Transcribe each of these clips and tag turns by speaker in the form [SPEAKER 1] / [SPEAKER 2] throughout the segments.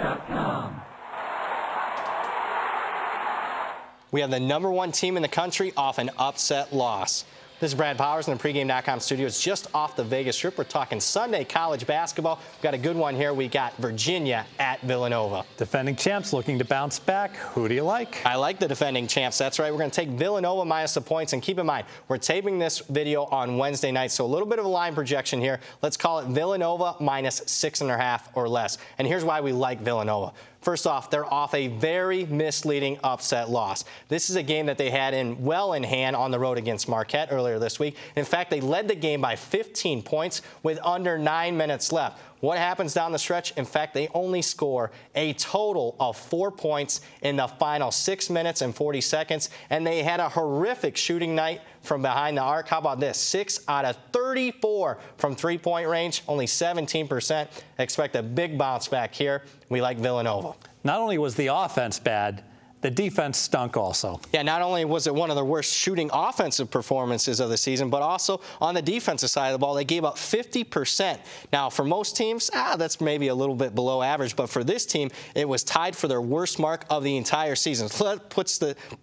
[SPEAKER 1] pregame.com.
[SPEAKER 2] We have the #1 team in the country off an upset loss. This is Brad Powers in the pregame.com studios just off the Vegas Strip. We're talking Sunday college basketball. We've got a good one here. We got Virginia at Villanova.
[SPEAKER 3] Defending champs looking to bounce back. Who do you like?
[SPEAKER 2] I like the defending champs. That's right. We're going to take Villanova minus the points. And keep in mind, we're taping this video on Wednesday night, so a little bit of a line projection here. Let's call it Villanova minus 6.5 or less. And here's why we like Villanova. First off, they're off a very misleading upset loss. This is a game that they had well in hand on the road against Marquette earlier this week. In fact, they led the game by 15 points with under 9 minutes left. What happens down the stretch? In fact, they only score a total of 4 points in the final 6 minutes and 40 seconds, and they had a horrific shooting night from behind the arc. How about this? 6 out of 34 from three-point range, only 17%. Expect a big bounce back here. We like Villanova.
[SPEAKER 3] Not only was the offense bad, the defense stunk also.
[SPEAKER 2] Yeah, not only was it one of the worst shooting offensive performances of the season, but also on the defensive side of the ball, they gave up 50%. Now, for most teams, that's maybe a little bit below average, but for this team, it was tied for their worst mark of the entire season.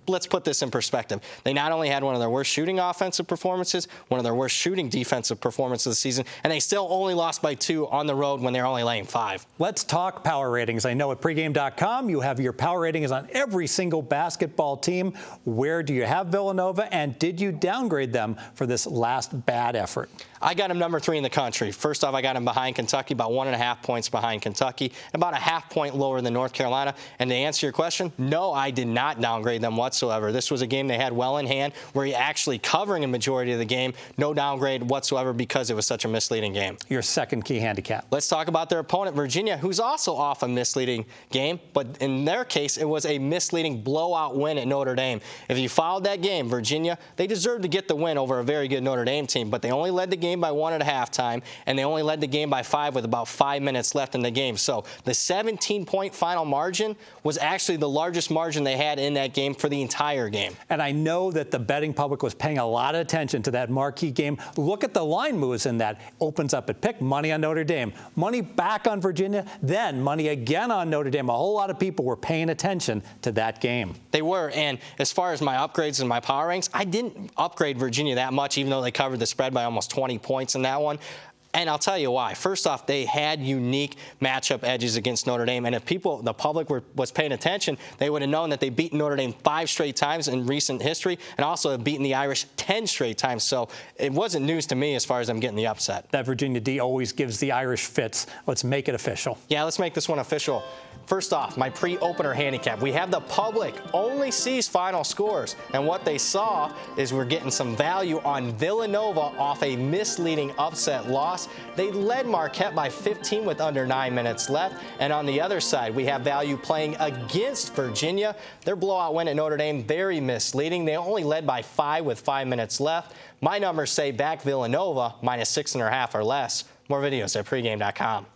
[SPEAKER 2] Let's put this in perspective. They not only had one of their worst shooting offensive performances, one of their worst shooting defensive performances of the season, and they still only lost by 2 on the road when they're only laying 5.
[SPEAKER 3] Let's talk power ratings. I know at pregame.com you have your power ratings on every single basketball team. Where do you have Villanova, and did you downgrade them for this last bad effort?
[SPEAKER 2] I got them #3 in the country. First off, I got them behind Kentucky, about 1.5 points behind Kentucky, about a half point lower than North Carolina. And to answer your question, no, I did not downgrade them whatsoever. This was a game they had well in hand, where you're actually covering a majority of the game. No downgrade whatsoever because it was such a misleading game.
[SPEAKER 3] Your second key handicap.
[SPEAKER 2] Let's talk about their opponent, Virginia, who's also off a misleading game, but in their case, it was a misleading blowout win at Notre Dame. If you followed that game, Virginia, they deserved to get the win over a very good Notre Dame team, but they only led the game by 1 at halftime, and they only led the game by 5 with about 5 minutes left in the game. So the 17-point final margin was actually the largest margin they had in that game for the entire game.
[SPEAKER 3] And I know that the betting public was paying a lot of attention to that marquee game. Look at the line moves in that. Opens up at pick, money on Notre Dame, money back on Virginia, then money again on Notre Dame. A whole lot of people were paying attention to that game.
[SPEAKER 2] They were, and as far as my upgrades and my power ranks, I didn't upgrade Virginia that much, even though they covered the spread by almost 20 points in that one. And I'll tell you why. First off, they had unique matchup edges against Notre Dame. And if the public was paying attention, they would have known that they beat Notre Dame 5 straight times in recent history and also have beaten the Irish 10 straight times. So it wasn't news to me as far as them getting the upset.
[SPEAKER 3] That Virginia D always gives the Irish fits. Let's make it official.
[SPEAKER 2] Yeah, let's make this one official. First off, my pre-opener handicap. We have the public only sees final scores. And what they saw is we're getting some value on Villanova off a misleading upset loss. They led Marquette by 15 with under 9 minutes left. And on the other side, we have value playing against Virginia. Their blowout win at Notre Dame, very misleading. They only led by 5 with 5 minutes left. My numbers say back Villanova minus 6.5 or less. More videos at pregame.com.